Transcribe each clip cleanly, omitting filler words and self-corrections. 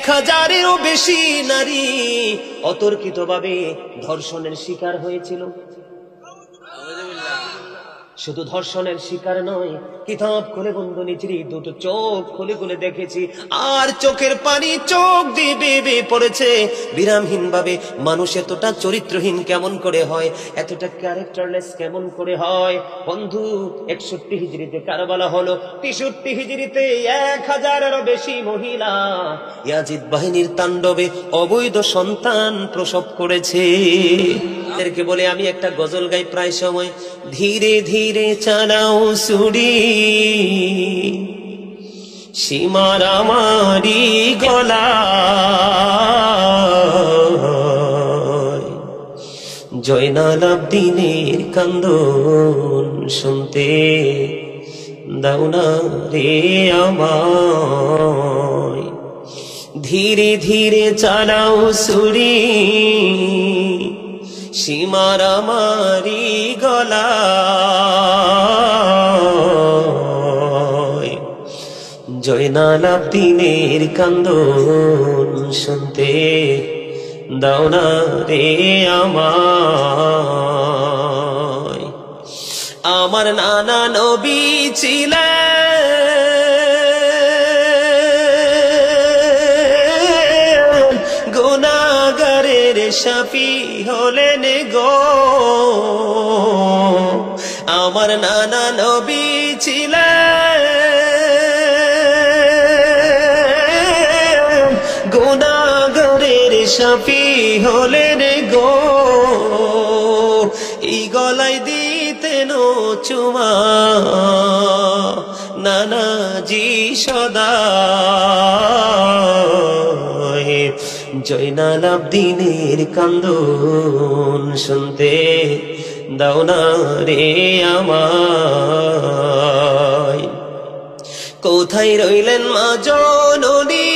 1000-এরও বেশি নারী অতর্কিতভাবে ধর্ষণের শিকার হয়েছিল। শুধু ধর্ষণের শিকার নয়, কিতাব খুলে বন্ধু নিজেরই দুটো চোখ খুলে খুলে দেখেছি, আর চোখের পানি চোখ দিয়ে বেয়ে বেয়ে পড়েছে বিরামহীন ভাবে। মানুষ এতটা চরিত্রহীন কেমন করে হয়, এতটা ক্যারেক্টারলেস কেমন করে হয় বন্ধু? 61 হিজরিতে কারবালা হলো, 63 হিজরিতে 1000-এরও বেশি মহিলা ইয়াজিদ বাহিনীর তাণ্ডবে অবৈধ সন্তান প্রসব করেছে। এদেরকে বলে আমি একটা গজল গাই প্রায় সময়, ধীরে ধীরে চালাও ছুরি সীমার আমারি গলায়, জয়নাল আবদিনের কান্দন শুনতে দাও না রে আমায়। ধীরে ধীরে চালাও ছুরি সীমার আমারি গলায়, জয়নাল আবদিনের কান্দন শুনতে দাও না রে আমায়। আমার নানা নবী ছিলেন, গুনাহগারের শাফি হলেন গো। আমার নানা নবী ছিলেন, গুনাহগারের শাফি হলেন গো। এই গলায় দিতেন চুমা নানাজি সদা, জয়নাল আবদিনের কান্দন শুনতে দাও না রে আমায়। কোথায় রইলেন মা জননী,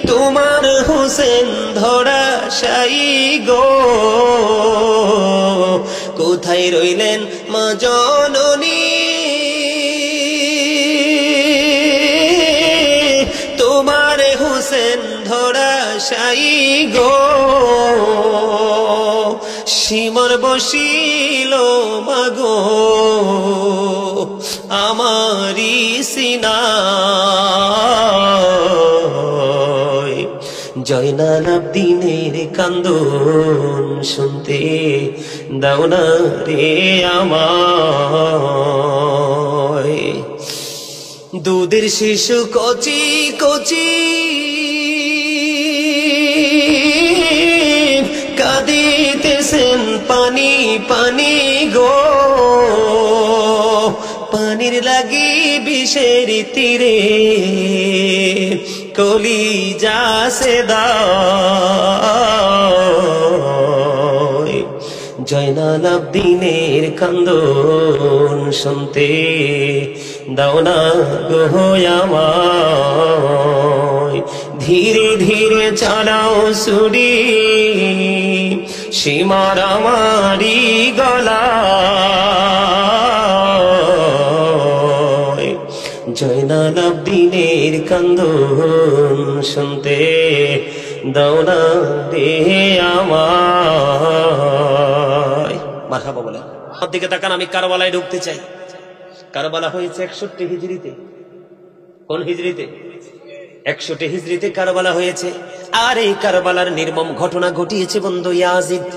তোমার হোসেন ধরাশায়ী গো। কোথায় রইলেন মা জননী, তোমার হোসেন ধরাশায়ী গো। সীমার বসিল মাগো আমারি সিনায়, জয়নাল আবদিনের কান্দন শুনতে দাও না রে আমায়। দুধের শিশু কচি কচি কাঁদিতেছেন পানি পানি গো। পানির লাগি বিষের তীরে কলিজা সেদা, জয়নাল আবদিনের কান্দন শুনতে দাও না গো আমায়। ধীরে ধীরে চালাও ছুরি সীমার আমারি গলায়, জয়নাল আবদিনের কান্দন শুনতে দাও না রে আমায়। মারহাবা বলেন। আমার দিকে তাকান, আমি কারবালায় ঢুকতে চাই। কারবালা হয়েছে 61 হিজরিতে। কোন হিজরিতে? 61 হিজরিতে কারবালা হয়েছে। আর এই কারবালার নির্মম ঘটনা ঘটিয়েছে বন্ধু ইয়াজিদ।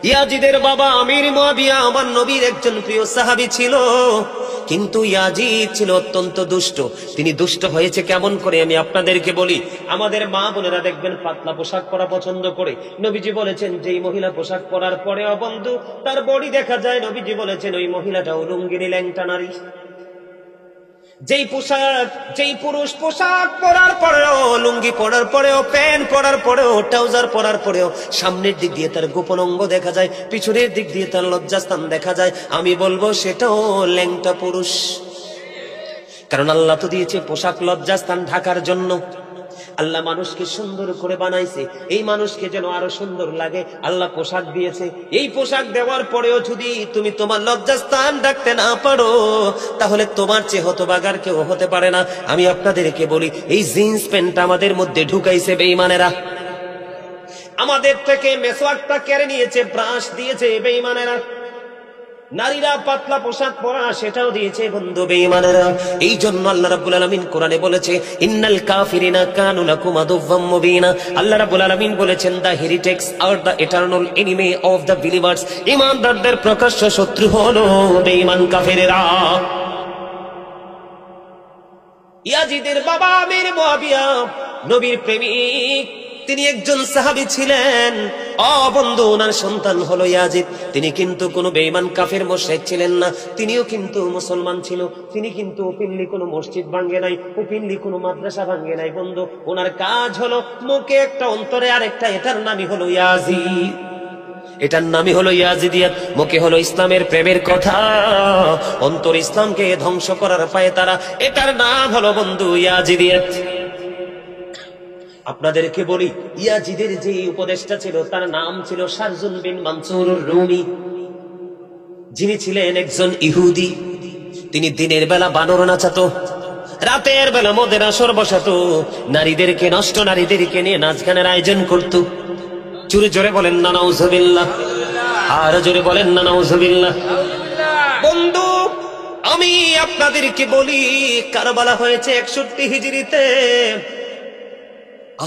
ইয়াজিদের বাবা আমির মুয়াবিয়া আমার নবীর একজন প্রিয় সাহাবী ছিল, কিন্তু ইয়াজিদ ছিল অত্যন্ত দুষ্ট। তিনি দুষ্ট হয়েছে কেমন করে আমি আপনাদেরকে বলি। আমাদের মা বোনেরা দেখবেন পাতলা পোশাক পরা পছন্দ করে। নবীজি বলেছেন যেই মহিলা পোশাক পরার পরেও বন্ধু তার বডি দেখা যায়, নবীজি বলেছেন ওই মহিলাটা উলঙ্গিনী ল্যাংটা নারী। যেই পুরুষ পোশাক পরার পরেও, লুঙ্গি পরার পরেও, প্যান্ট পরার পরেও, ট্রাউজার পরার পরেও সামনের দিক দিয়ে তার গোপন অঙ্গ দেখা যায়, পিছনের দিক দিয়ে তার লজ্জাস্থান দেখা যায়, আমি বলবো সেটাও ল্যাংটা পুরুষ। কারণ আল্লাহ তো দিয়েছে পোশাক লজ্জাস্থান ঢাকার জন্য। আল্লাহ মানুষকে সুন্দর করে বানাইছে, এই মানুষকে যেন আরো সুন্দর লাগে আল্লাহ পোশাক দিয়েছে। এই পোশাক দেওয়ার পরেও যদি তুমি তোমার লজ্জাস্থান রাখতে না পারো, তাহলে তোমার চেয়ে হতভাগার কেউ হতে পারে না। আমি আপনাদেরকে বলি, এই জিন্স প্যান্ট আমাদের মধ্যে ঢুকাইছে বেঈমানেরা, আমাদের থেকে মেসওয়াকটা কেড়ে নিয়েছে, ব্রাশ দিয়েছে বেঈমানেরা। নারীরা পাতলা পোশাক পরা, সেটাও দিয়েছে বন্ধু বেঈমানেরা। এই জন্য আল্লাহ রাব্বুল আলামিন কোরআনে বলেছে, ইন্নাল কাফিরিনা কানু লাকুম আদুওয়াম মুবিনা। আল্লাহ রাব্বুল আলামিন বলেছেন, দ্য হেরিটেক্স আর the eternal enemy of the believers. ঈমানদারদের প্রকাশ্য শত্রু হলো বেঈমান কাফেরেরা। ইয়াজিদের বাবা আমির মুআবিয়া নবীর প্রেমিক, তিনি একজন সাহাবী ছিলেন। বন্ধু, ওনার সন্তান হলো ইয়াজিদ। তিনি কিন্তু কোনো বেঈমান কাফের মুশরিক ছিলেন না, তিনিও কিন্তু মুসলমান ছিল। তিনি কিন্তু ওপেনলি কোনো মসজিদ ভাঙ্গে নাই, ওপেনলি কোনো মাদ্রাসা ভাঙ্গে নাই। বন্ধু, ওনার কাজ হলো মুখে একটা, অন্তরে আরেকটা। এটার নামই হলো ইয়াজিদ, এটার নামই হলো ইয়াজিদিয়াত। মুখে হলো ইসলামের প্রেমের কথা, অন্তর ইসলামকে ধ্বংস করার পায়ে তারা। এটার নাম হলো বন্ধু ইয়াজিদিয়াত। আপনাদেরকে বলি, ইয়াজিদের যে উপদেষ্টা ছিল তার নাম ছিল শারজুন বিন মানসুর রুমি, যিনি ছিলেন একজন ইহুদি। তিনি দিনের বেলা বানর নাচাতো, রাতের বেলা মদের আসর বসাতো, নারীদেরকে, নষ্ট নারীদেরকে নিয়ে নাচ গানের আয়োজন করত। জোরে জোরে বলেন না নাউজুবিল্লাহ, আর জোরে বলেন না নাউজুবিল্লাহ। বন্ধু, আমি আপনাদেরকে বলি, কারবালা হয়েছে 61 হিজরিতে,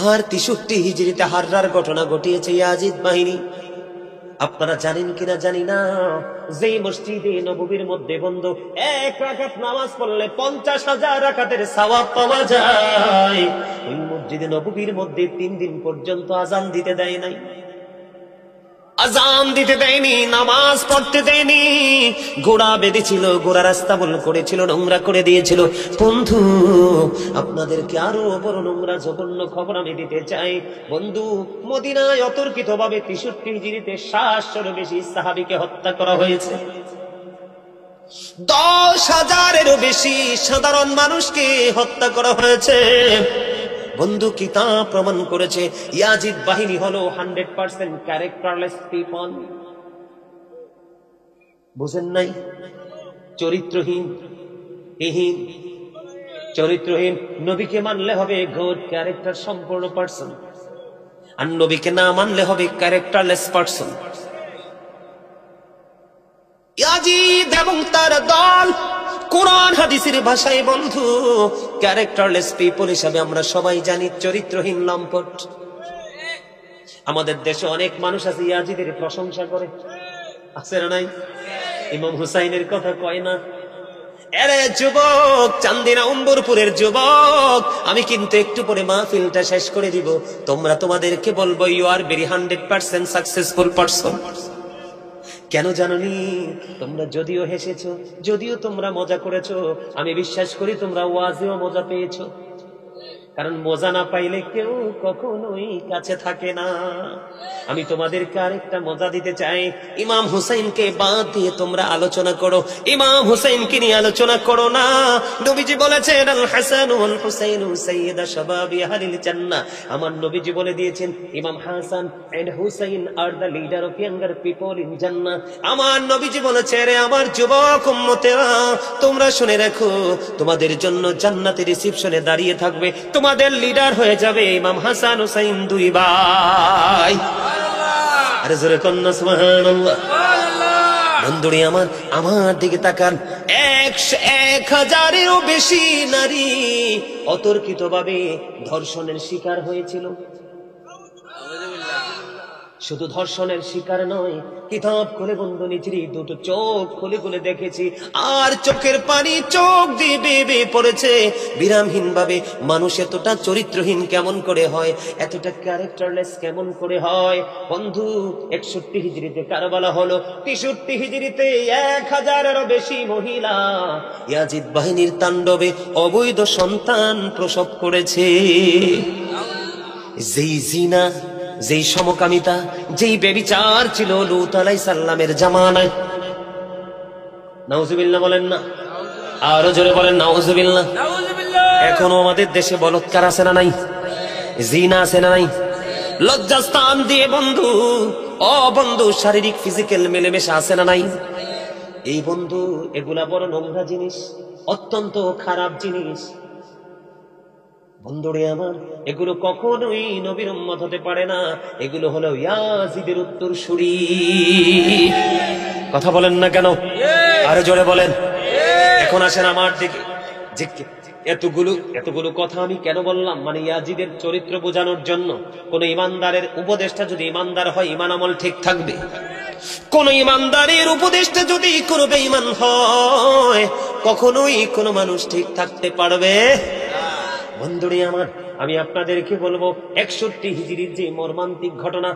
আর 63 হিজরিতে হাররার ঘটনা ঘটিয়েছে ইয়াজিদ বাহিনী। আপনারা জানেন কিনা জানি না, যে মসজিদে নববীর মধ্যে বন্ধু 1 রাকাত নামাজ পড়লে 50,000 রাকাতের সওয়াব পাওয়া যায়, ওই মসজিদে নববীর মধ্যে 3 দিন পর্যন্ত আজান দিতে দেয় নাই, আজান দিতে দেয়নি, নামাজ পড়তে দেয়নি। ঘোড়া বেঁধেছিল, ঘোড়া রাস্তা বল করেছিল, নোংরা করে দিয়েছিল। বন্ধু, আপনাদেরকে আরো বড় নোংরা জঘন্য খবর আমি দিতে চাই। বন্ধু, মদিনায় অতর্কিত ভাবে 63 হিজরিতে 700-এরও বেশি সাহাবীকে হত্যা করা হয়েছে। 10,000-এরও বেশি সাধারণ মানুষকে হত্যা করা হয়েছে। বন্ধু, কিতাব প্রমাণ করেছে ইয়াজিদ বাহিনী হলো 100% ক্যারেক্টারলেস পিপল। বুঝেন নাই? চরিত্রহীন, এহীন, চরিত্রহীন। নবীকে মানলে হবে গুড ক্যারেক্টার সম্পূর্ণ পারসন, আর নবীকে না মানলে হবে ক্যারেক্টারলেস পারসন। ইয়াজিদ এবং তার দল কোরআন হাদিসের ভাষায় বন্ধু ক্যারেক্টারলেস পিপল হিসাবে আমরা সবাই জানি, চরিত্রহীন লম্পট। আমাদের দেশে অনেক মানুষ আছে ইয়াজিদের প্রশংসা করে, আছে না নাই? ইমাম হুসাইনের কথা কয় না? এরে যুবক, চান্দিনা উম্বরপুরের যুবক, আমি কিন্তু একটু পরে মাহফিলটা শেষ করে দিব, তোমরা তোমাদেরকে বলবো you are very 100% successful person. কেন জানোনি? তোমরা যদিও হেসেছো, যদিও তোমরা মজা করেছো, আমি বিশ্বাস করি তোমরা ওয়াজেও মজা পেয়েছো, কারণ মজা না পাইলে কেউ কখনোই কাছে থাকে না। আমি তোমাদেরকে আরেকটা মজা দিতে চাই। ইমাম হুসাইনকে বাদ দিয়ে তোমরা আলোচনা করো, ইমাম হুসাইনকে নিয়ে আলোচনা করো না। নবীজি বলেছেন, আল হাসান ওয়াল হুসাইন সাইয়্যিদা শাবাবি আহলিল জান্নাহ। আমার নবীজি বলে দিয়েছেন, Imam Hasan and Hussain are the leader of younger people in Jannah. আমার নবীজি বলেছে, রে আমার যুবক উম্মতেরা, তোমরা শুনে রাখো, তোমাদের জন্য জান্নাতের রিসেপশনে দাঁড়িয়ে থাকবে, তোমাদের লিডার হয়ে যাবে ইমাম হাসান হুসাইন, 2 ভাই। আরে জোরে কন্যা সুবহানাল্লাহ। বন্ধুরে আমার, আমার দিকে তাকান। 1,000-এরও বেশি নারী অতর্কিতভাবে ধর্ষণের শিকার হয়েছিল। শুধু ধর্ষণের শিকার নয়, কিতাব খুলে বন্ধু নিজেরই 2টো চোখ খুলে খুলে দেখেছি, আর চোখের পানি চোখ দিয়ে বেয়ে বেয়ে পড়েছে বিরামহীন ভাবে। মানুষ এতটা চরিত্রহীন কেমন করে হয়, এতটা ক্যারেক্টারলেস কেমন করে হয়? বন্ধু, 61 হিজরিতে কারবালা হলো, 63 হিজরিতে 1,000-এরও বেশি মহিলা ইয়াজিদ বাহিনীর তাণ্ডবে অবৈধ সন্তান প্রসব করেছে। যেই জিনা, যেই সমকামিতা, যেই ব্যভিচার ছিল লূত আলাইহিস সালামের জামানায়। নাউজুবিল্লাহ বলেন না, আরো জোরে বলেন নাউজুবিল্লাহ। এখনো আমাদের দেশে বলৎকার আছে না নাই? জিনা আছে না নাই? লজ্জাস্থান দিয়ে বন্ধু, ও বন্ধু, শারীরিক ফিজিক্যাল মেলেমেশা আছে না নাই? এই বন্ধু, এগুলা বড় নোংরা জিনিস, অত্যন্ত খারাপ জিনিস বন্ধুরে আমার। এগুলো কখনোই নবীর উম্মত হতে পারে না। এগুলো হলো ইয়াজিদের উত্তরসূরি। কথা বলেন না কেন? আরো জোরে বলেন। এখন আসেন আমার দিকে। যে এতগুলো কথা আমি কেন বললাম? মানে ইয়াজিদের চরিত্র বোঝানোর জন্য। কোন ইমানদারের উপদেষ্টা যদি ইমানদার হয়, ইমান আমল ঠিক থাকবে। কোন ইমানদারের উপদেষ্টা যদি কোনো বেঈমান হয়, কখনোই কোন মানুষ ঠিক থাকতে পারবে বন্ধুরে আমার। আমি আপনাদেরকে বলবো 61 হিজরির যে মর্মান্তিক ঘটনা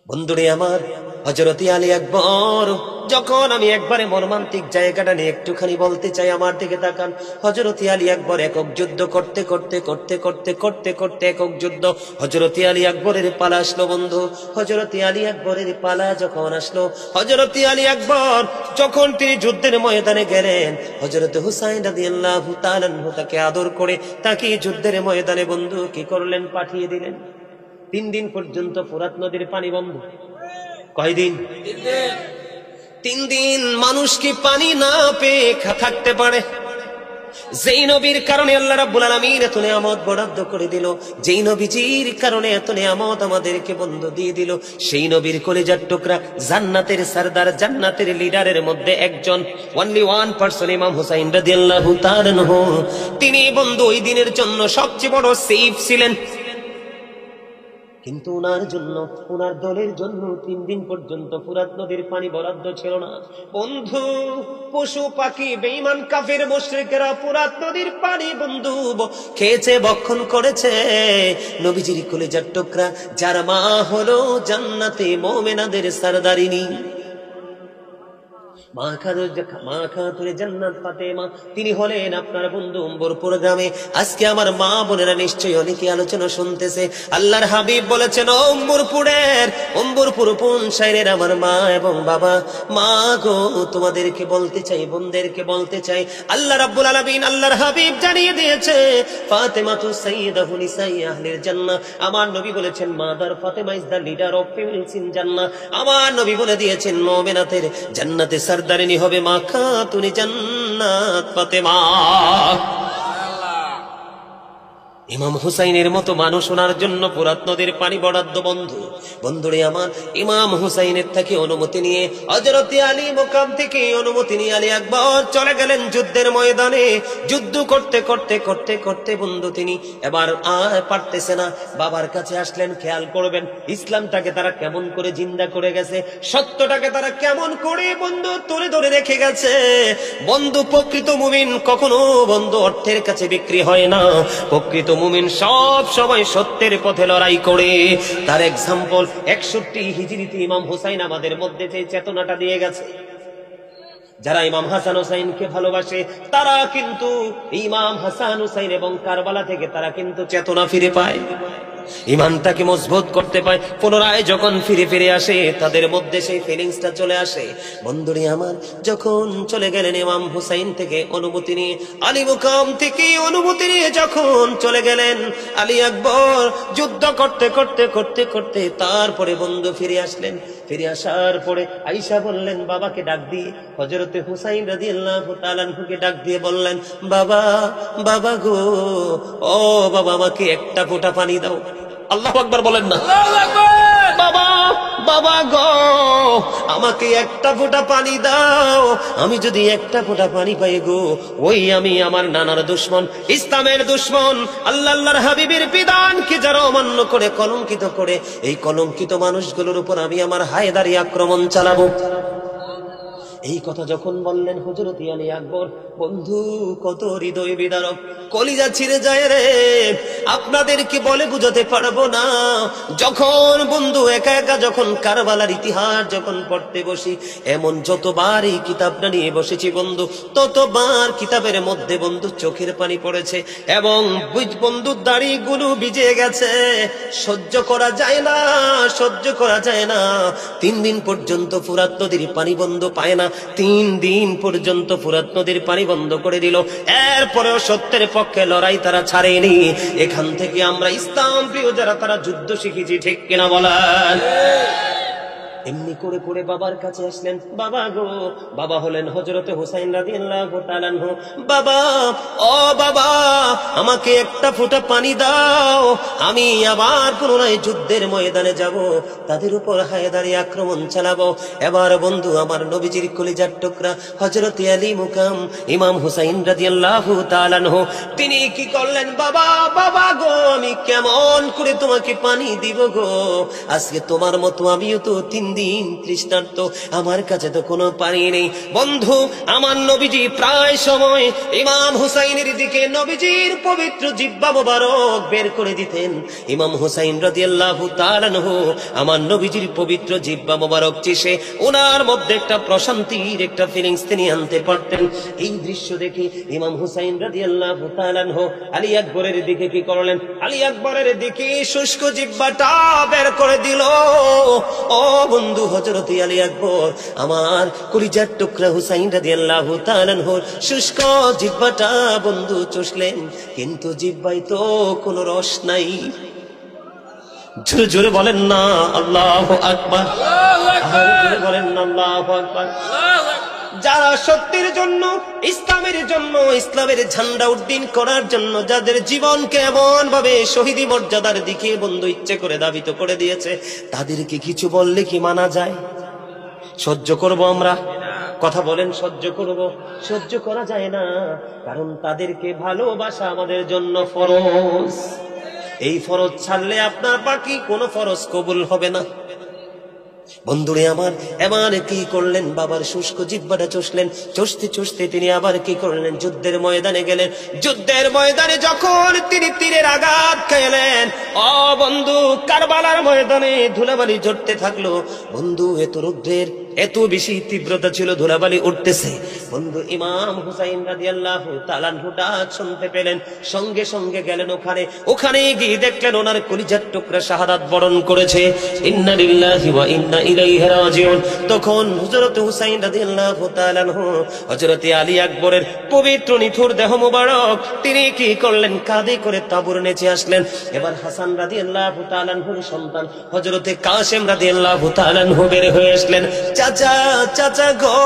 বন্ধুরে আমার, হযরত আলী আকবর, যখন আমি একবারে মর্মান্তিক জায়গাটা নিয়ে একটুখানি বলতে চাই, আমার দিকে তাকান। হযরত আলী আকবর একক যুদ্ধ করতে করতে করতে করতে করতে করতে একক যুদ্ধ, হযরত আলী আকবরের পালা আসলো বন্ধু। হযরত আলী আকবরের পালা যখন আসলো, হযরত আলী আকবর যখন তিনি যুদ্ধের ময়দানে গেলেন, হযরত হুসাইন রাদিয়াল্লাহু তাআলা আনহু তাকে আদর করে তাকে যুদ্ধের ময়দানে বন্ধু কি করলেন? পাঠিয়ে দিলেন। 3 দিন পর্যন্ত ফোরাত নদীর পানি বন্ধ। কয়দিন? 3 দিন। মানুষ কি পানি না পেয়ে থাকতে পারে? যেই নবীর কারণে আল্লাহ রাব্বুল আলামিন এত নিয়ামত বরাদ্দ করে দিল, যেই নবীজির কারণে এত নিয়ামত আমাদেরকে বন্ধ দিয়ে দিল, সেই নবীর কলিজার টুকরা, জান্নাতের সরদার, জান্নাতের লিডারের মধ্যে একজন, অনলি 1% ইমাম হুসাইন রাদিয়াল্লাহু তাআলা আনহু, তিনি বন্ধু ওই দিনের জন্য সবচেয়ে বড় সেফ ছিলেন। কিন্তু ওনার জন্য, ওনার দলের জন্য 3 দিন পর্যন্ত ফুরাত নদীর পানি বরাদ্দ ছিল না বন্ধু। পশু পাখি, বেঈমান কাফের মুশরিকেরা ফুরাত নদীর পানি বন্ধু খেয়েছে, ভক্ষণ করেছে। নবীজির কলিজার টুকরা, যার মা হলো জান্নাতে মুমিনাদের সরদারিনী, মা খাতুনে জান্নাত ফাতেমা, তিনি হলেন আপনার বন্ধু উম্বরপুর গ্রামে। আজকে আমার মা বোনেরা নিশ্চয়ই অনেকে আলোচনা শুনতেছে। আল্লাহর হাবিব বলেছেন, উম্বরপুর পুনশাইরের আমার মা এবং বাবা, মা গো, তোমাদেরকে বলতে চাই, বোনদেরকে বলতে চাই, আল্লাহ রাব্বুল আলামিন, আল্লাহর হাবিব জানিয়ে দিয়েছে, ফাতেমাতু সাইয়্যিদাতু নিসাই আহলিল জান্নাহ। আমার নবী বলেছেন, mother Fatema is the leader of females in Jannah. আমার নবী বলে দিয়েছেন, মুমিনাতের জান্নাতে সরদারিনী হবে মা খাতুনে জান্নাত ফাতেমা। ইমাম হুসাইনের মতো মানুষ ওনার জন্য ফুরাত নদীর পানি বরাদ্দ বন্ধু। বন্ধুরে আমার, ইমাম হুসাইনের থেকে অনুমতি নিয়ে, হযরত আলী মুকাম থেকে অনুমতি নিয়ে আলী আকবর চলে গেলেন যুদ্ধের ময়দানে। যুদ্ধ করতে করতে করতে করতে বন্ধু তিনি এবার আর পারতেছে না, বাবার কাছে আসলেন। খেয়াল করবেন ইসলামটাকে তারা কেমন করে জিন্দা করে গেছে, সত্যটাকে তারা কেমন করে বন্ধু তুলে ধরে রেখে গেছে বন্ধু। প্রকৃত মুমিন কখনো বন্ধু অর্থের কাছে বিক্রি হয় না। প্রকৃত মুমিন সব সময় সত্যের পথে লড়াই করে। তার এক্সাম্পল 61 হিজরিতে ইমাম হুসাইন আমাদের মধ্যে যে চেতনাটা দিয়ে গেছে। যারা ইমাম হাসান হুসাইনকে ভালোবাসে, তারা কিন্তু ইমাম হাসান হুসাইন এবং কারবালা থেকে তারা কিন্তু চেতনা ফিরে পায়, ইমানটাকে মজবুত করতে পায়। পুনরায় যখন ফিরে ফিরে আসে, তাদের মধ্যে সেই ফিলিংসটা চলে আসে। বন্ধুরি আমার, যখন চলে গেলেন ইমাম হুসাইন থেকে অনুমতি নিয়ে, আলী মুকাম থেকে অনুমতি নিয়ে যখন চলে গেলেন আলী আকবর, যুদ্ধ করতে করতে করতে করতে তারপরে বন্ধু ফিরে আসলেন। ফিরে আসার পরে আয়েশা বললেন, বাবাকে ডাক দিয়ে, হযরতে হুসাইন রাদিয়াল্লাহু তাআলা আনহুকে ডাক দিয়ে বললেন, বাবা, বাবা গো, ও বাবা, আমাকে একটা ফোঁটা পানি দাও। আল্লাহু আকবার বলেন না? বাবা, বাবা গো, আমাকে একটা ফোঁটা পানি দাও। আমি যদি একটা ফোঁটা পানি পাই গো, ওই আমি আমার নানার দুশ্মন, ইসলামের দুশ্মন, আল্লাহর হাবিবের বিধানকে যারা অমান্য করে, কলঙ্কিত করে, এই কলঙ্কিত মানুষগুলোর উপর আমি আমার হায়দারি আক্রমণ চালাবো। এই কথা যখন বললেন হযরত আলী আকবর, বন্ধু কত হৃদয় বিদারক, কলিজা ছিঁড়ে যায় রে। আপনাদেরকে বলে বুঝাতে পারবো না। যখন বন্ধু একা একা যখন কারবালার ইতিহাস যখন পড়তে বসি, এমন যতবার এই কিতাবটা নিয়ে বসেছি বন্ধু, ততবার কিতাবের মধ্যে বন্ধু চোখের পানি পড়েছে এবং বন্ধুর দাড়িগুলো ভিজে গেছে। সহ্য করা যায় না, সহ্য করা যায় না। 3 দিন পর্যন্ত ফুরাত নদীর পানি বন্ধ পায় না। 3 দিন পর্যন্ত ফুরাত নদীর পানি বন্ধ করে দিল। এরপরেও সত্যের পক্ষে লড়াই তারা ছাড়েনি। এখান থেকে আমরা ইসলাম প্রিয় যারা তারা যুদ্ধ শিখেছি, ঠিক কিনা বলেন? এমনি করে করে বাবার কাছে আসলেন। বাবা গো, বাবা হলেন হযরতে হুসাইন রাদিয়াল্লাহু তাআলা আনহু। বাবা, ও বাবা, আমাকে একটা ফোঁটা পানি দাও, আমি আবার পুনরায় যুদ্ধের ময়দানে যাব, তাদের উপর হায়দারি আক্রমণ চালাবো। এবার বন্ধু আমার নবীজির কলিজার টুকরা হযরতে আলী মুকাম ইমাম হুসাইন রাদিয়াল্লাহু তাআলা আনহু তিনি কি করলেন? বাবা, বাবা গো, আমি কেমন করে তোমাকে পানি দিব গো? আজকে তোমার মতো আমিও তো 3 দিন তৃষ্ণার্ত, আমার কাছে তো কোনো পানি নেই। বন্ধু আমার নবীজি প্রায় সময় ইমাম হুসাইনের দিকে নবীজির পবিত্র জিহ্বা মোবারক বের করে দিতেন। ইমাম হুসাইন রাদিয়াল্লাহু তাআলা আনহু আমার নবীজির পবিত্র জিহ্বা মোবারক চেষে ওনার মধ্যে একটা প্রশান্তির একটা ফিলিংস তিনি আনতে পারতেন। এই দৃশ্য দেখে ইমাম হুসাইন রাদিয়াল্লাহু তাআলা আনহু আলী আকবরের দিকে কি করলেন? আলী আকবরের দিকে শুষ্ক জিহ্বাটা বের করে দিল। ও বন্ধু হযরত আলী আকবর আমার কলিজার টুকরা হুসাইন রাদিয়াল্লাহু তাআলা আনহুর শুষ্ক জিহ্বাটা বন্ধু চুষলেন, কিন্তু জিহ্বায় তো কোনো রস নাই। জোরে জোরে বলেন না আল্লাহু আকবার, জোরে বলেন না আল্লাহু আকবার। যারা সত্যের জন্য, ইসলামের জন্য, ইসলামের ঝান্ডা উড্ডীন করার জন্য যাদের জীবনকে এমন ভাবে শহীদি মর্যাদার দিকে বন্ধু ইচ্ছে করে দাবিত করে দিয়েছে, তাদেরকে কিছু বললে কি মানা যায়? সহ্য করব আমরা? কথা বলেন, সহ্য করব? সহ্য করা যায় না, কারণ তাদেরকে ভালোবাসা আমাদের জন্য ফরজ। এই ফরজ ছাড়লে আপনার বাকি কোনো ফরজ কবুল হবে না। বন্ধুরে আমার, এবার কি করলেন? বাবার শুষ্ক জিহ্বাটা চষলেন। চষতে চষতে তিনি আবার কি করলেন? যুদ্ধের ময়দানে গেলেন। যুদ্ধের ময়দানে যখন তিনি তীরের আঘাত খেলেন, ও বন্ধু কারবালার ময়দানে ধুলাবালি ঝরতে থাকলো। বন্ধু এত রৌদ্রের এত বেশি তীব্রতা ছিল, ধুলাবালি উঠতেছে। বন্ধু ইমাম হুসাইন রাদিয়াল্লাহু তাআলা আনহু ডাক শুনতে পেলেন, সঙ্গে সঙ্গে গেলেন ওখানে গিয়ে দেখলেন ওনার কলিজার টুকরা শাহাদাত বরণ করেছে। ইন্না লিল্লাহি ওয়া ইন্না ইলাইহি রাজিউন। তখন হযরত হুসাইন রাদিয়াল্লাহু তাআলা আনহু হযরতে আলী আকবরের পবিত্র নিথুর দেহ মোবারক তিনি কি করলেন? কাঁধে করে তাঁবুর নিচে আসলেন। এবার হাসান রাদিয়াল্লাহু তাআলা আনহুর সন্তান হযরতে কাসেম রাদিয়াল্লাহু তাআলা আনহু বের হয়ে আসলেন। চাচা, চাচা গো,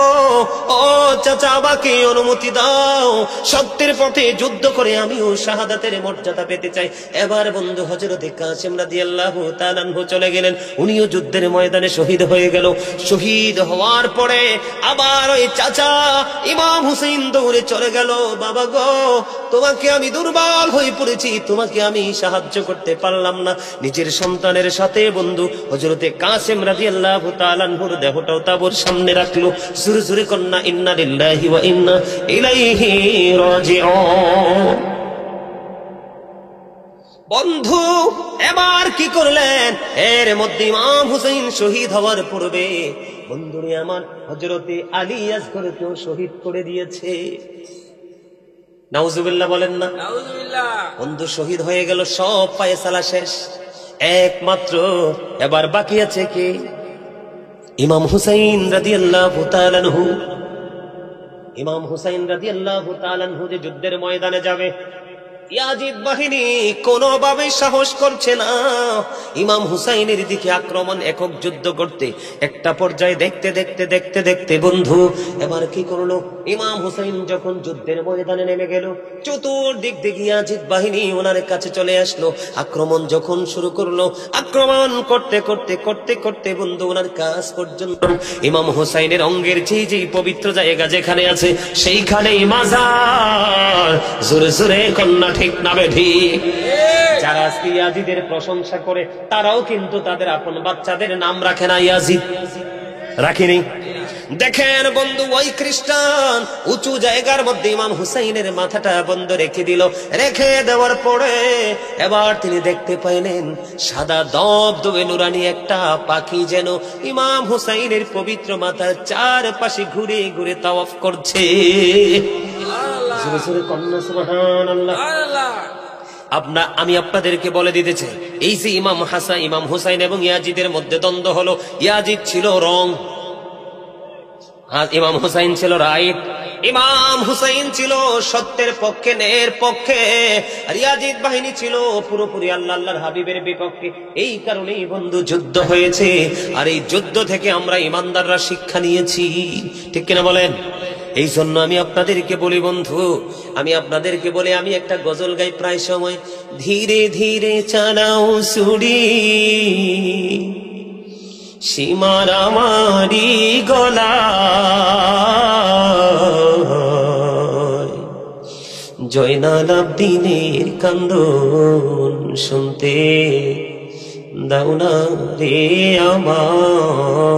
ও চাচা আমাকে অনুমতি দাও, সত্যের পথে যুদ্ধ করে আমিও শাহাদাতের মর্যাদা পেতে চাই। এবার বন্ধু হযরতে কাসেম রাদিয়াল্লাহু তাআলা আনহু চলে গেলেন, উনিও যুদ্ধের ময়দানে শহীদ হয়ে গেল। শহীদ হওয়ার পরে আবার ওই চাচা ইমাম হুসাইন দৌড়ে চলে গেল। বাবা গো, তোমাকে আমি দুর্বল হয়ে পড়েছি, তোমাকে আমি সাহায্য করতে পারলাম না। নিজের সন্তানের সাথে বন্ধু হযরতে কাসেম রাদিয়াল্লাহু তাআলা আনহুর দেহটাও তাঁবুর সামনে রাখলো। জোরে জোরে কন্যা ইন্না লিল্লাহি ওয়া ইন্না ইলাইহি রাজিউন। বন্ধু এবার কি করলেন? এর মধ্যে ইমাম হুসাইন শহীদ হওয়ার পূর্বে বন্ধুরে আমার হযরতে আলী আসগরকেও শহীদ করে দিয়েছে। নাউজুবিল্লাহ বলেন না? নাউজুবিল্লাহ। বন্ধু শহীদ হয়ে গেল, সব ফায়সালা শেষ। একমাত্র এবার বাকি আছে কি? ইমাম হুসাইন রাদিয়াল্লাহু তাআলা আনহু। ইমাম হুসাইন রাদিয়াল্লাহু তাআলা আনহু যে যুদ্ধের ময়দানে যাবে, ইয়াজিদ বাহিনী কোনোভাবে সাহস করছে না ইমাম হুসাইনের দিকে আক্রমণ, একক যুদ্ধ করতে। একটা পর্যায়ে দেখতে দেখতে দেখতে দেখতে বন্ধু এবার কি করলো? ইমাম হুসাইন যখন যুদ্ধের ময়দানে নেমে গেল, চতুর্দিক থেকে ইয়াজিদ বাহিনী ওনার কাছে চলে আসলো। আক্রমণ যখন শুরু করলো, আক্রমণ করতে করতে করতে করতে বন্ধু ওনার কাছ পর্যন্ত ইমাম হুসাইনের অঙ্গের যেই পবিত্র জায়গা যেখানে আছে সেইখানেই মাজার। জোরে জোরে কন্যা ঠিক না বেঠিক? যারা আজকে ইয়াজিদের প্রশংসা করে তারাও কিন্তু তাদের আপন বাচ্চাদের নাম রাখে না ইয়াজিদ, রাখিনি। দেখেন বন্ধু, ওই খ্রিস্টান উঁচু জায়গার মধ্যে ইমাম হুসাইনের মাথাটা বন্ধ রেখে দিল। রেখে দেওয়ার পরে এবার তিনি দেখতে পাইলেন সাদা দবদবে নুরানি একটা পাখি যেন ইমাম হুসাইনের পবিত্র মাথার চারপাশে ঘুরে ঘুরে তাওয়াফ করছে। আমি আপনাদেরকে বলে দিতে চাই, এই যে ইমাম হুসাইন এবং ইয়াজিদের মধ্যে দ্বন্দ্ব হলো, ইয়াজিদ ছিল রং, ইমাম হুসাইন ছিল রাইট, ইমাম হুসাইন ছিল সত্যের পক্ষে, ন্যায়ের পক্ষে, আর ইয়াজিদ বাহিনী ছিল পুরোপুরি আল্লাহর হাবিবের বিপক্ষে। এই কারণেই বন্ধু যুদ্ধ হয়েছে, আর এই যুদ্ধ থেকে আমরা ইমানদাররা শিক্ষা নিয়েছি, ঠিক কিনা বলেন? এই জন্য আমি আপনাদেরকে বলি বন্ধু, আমি আপনাদেরকে বলি, আমি একটা গজল গাই প্রায় সময়, ধীরে ধীরে চালাও ছুরি, সীমার আমারি গলা, জয়নাল আবদিনের কান্দন শুনতে দাও না রে আমায়,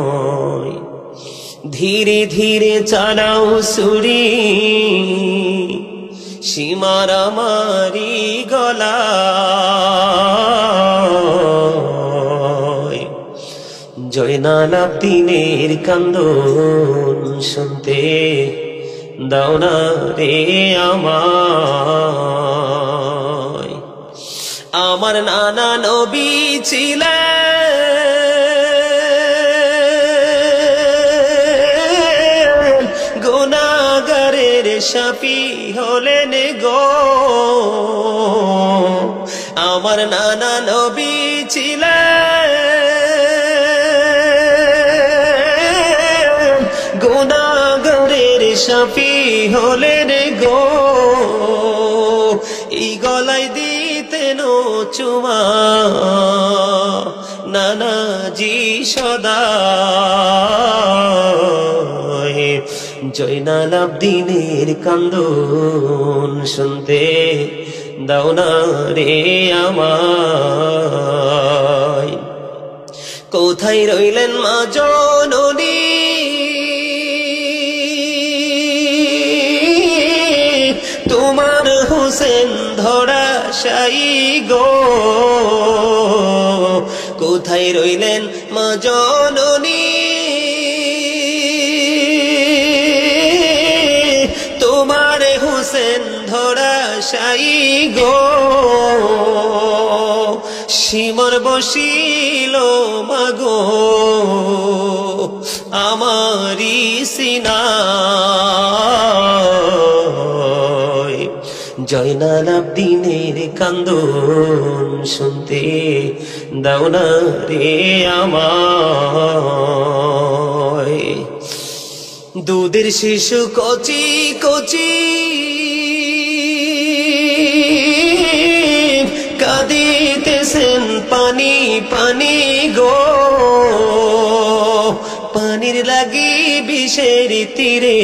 ধীরে ধীরে চালাও ছুরি, সীমার আমারি গলা, জয়নাল আবদিনের কান্দন শুনতে দাও না রে আমায়। আমার নানা নবী ছিলেন, গুনাহগারের শাফি হলেন গো, আমার নানা নবী ছিলেন, গুনাহগারের শাফি হলেন গো, এই গলায় দিতেন চুমা নানাজি সদা, জয়নাল আবদিনের কান্দন শুনতে দাও না রে আমায়। কোথায় রইলেন মা জননী, তোমার হোসেন ধরাশায়ী গো, কোথায় রইলেন মা জননী, তোমার হোসেন ধরাশায়ী গো, সীমার বসিল মাগো আমারি সিনায়, জয়নাল আবদিনের কান্দন শুনতে দাও না রে আমায়। দুধের শিশু কচি কচি কাঁদিতেছেন পানি পানি গো, পানির লাগি বিষের তীরে